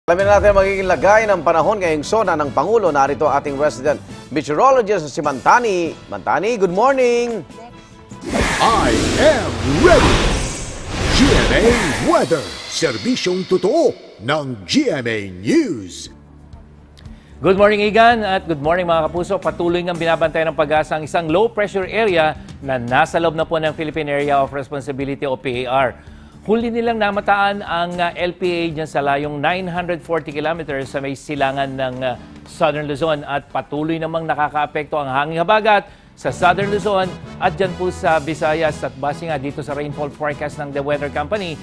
Alamin natin ang magiging lagay ng panahon ngayong zona ng Pangulo. Narito ating resident meteorologist si Mantani. Mantani, good morning! I am ready! GMA Weather, serbisyong totoo ng GMA News. Good morning, Igan, at good morning mga kapuso. Patuloy ngang binabantayan ng Pag-asa ang isang low pressure area na nasa loob na po ng Philippine Area of Responsibility o PAR. Huli nilang namataan ang LPA dyan sa layong 940 kilometers sa may silangan ng Southern Luzon at patuloy namang nakakaapekto ang hanging habagat sa Southern Luzon at dyan po sa Visayas at base nga dito sa rainfall forecast ng The Weather Company.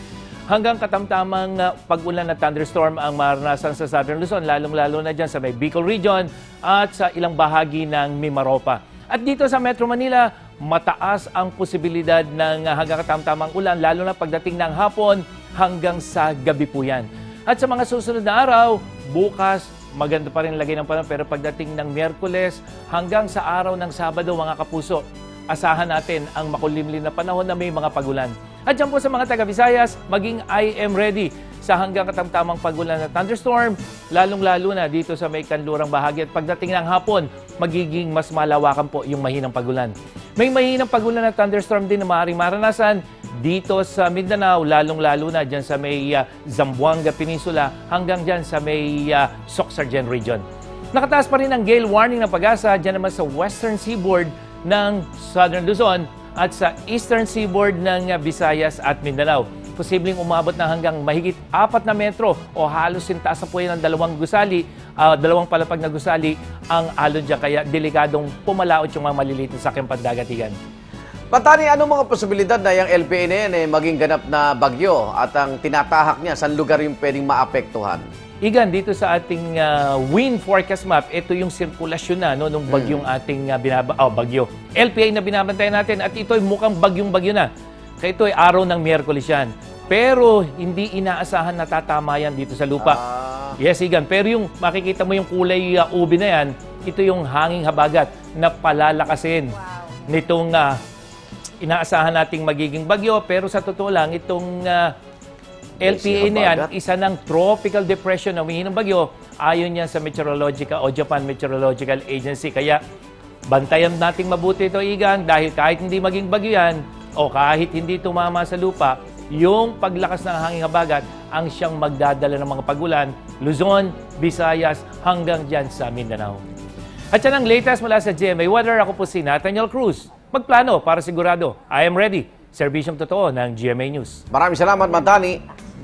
Hanggang katamtamang pag-ulan at thunderstorm ang maranasan sa Southern Luzon, lalong-lalo na dyan sa may Bicol Region at sa ilang bahagi ng Mimaropa. At dito sa Metro Manila, mataas ang posibilidad ng hanggang katamtamang ulan, lalo na pagdating ng hapon hanggang sa gabi po yan. At sa mga susunod na araw, bukas, maganda pa rin lagay ng panahon, pero pagdating ng Miyerkules hanggang sa araw ng Sabado, mga kapuso, asahan natin ang makulimlim na panahon na may mga pagulan. At dyan po sa mga taga-Visayas, maging I am ready sa hanggang katamtamang pagulan na thunderstorm, lalong-lalo na dito sa may kanlurang bahagi. At pagdating ng hapon, magiging mas malawakan po yung mahinang pagulan. May mahinang pagulan na thunderstorm din na maaaring maranasan dito sa Mindanao, lalong-lalo na dyan sa may Zamboanga Peninsula hanggang dyan sa may Soxargen region. Nakataas pa rin ang gale warning ng Pag-asa dyan naman sa western seaboard ng Southern Luzon at sa eastern seaboard ng Visayas at Mindanao. Posibleng umabot na hanggang mahigit 4 na metro o halos sintaas na po yan ng dalawang palapag na gusali ang alon dyan. Kaya delikadong pumalaot yung mga maliliit na sakyang pandagatigan. Mantani, anong mga posibilidad na yung LPA na yan maging ganap na bagyo at ang tinatahak niya, saan lugar yung pwedeng maapektuhan? Igan, dito sa ating wind forecast map, ito yung sirkulasyon na nung bagyong ating bagyo. LPA na binabantayan natin at ito ay mukhang bagyong-bagyo na. Kaya ito ay araw ng Miyerkules yan. Pero hindi inaasahan na tatama yan dito sa lupa. Yes, Igan. Pero yung makikita mo yung kulay ubi na yan, ito yung hanging habagat na palalakasin nitong inaasahan nating magiging bagyo. Pero sa totoo lang, itong LPA na yan, isa ng tropical depression na humingi ng bagyo, ayon yan sa Meteorological o Japan Meteorological Agency. Kaya bantayan nating mabuti ito, Igan, dahil kahit hindi maging bagyo yan, o kahit hindi tumama sa lupa, yung paglakas ng hanging habagat ang siyang magdadala ng mga pagulan, Luzon, Visayas, hanggang dyan sa Mindanao. At yan ang latest mula sa GMA Weather. Ako po si Nathaniel Cruz. Magplano para sigurado. I am ready. Serbisyong totoo ng GMA News. Maraming salamat, Mantani.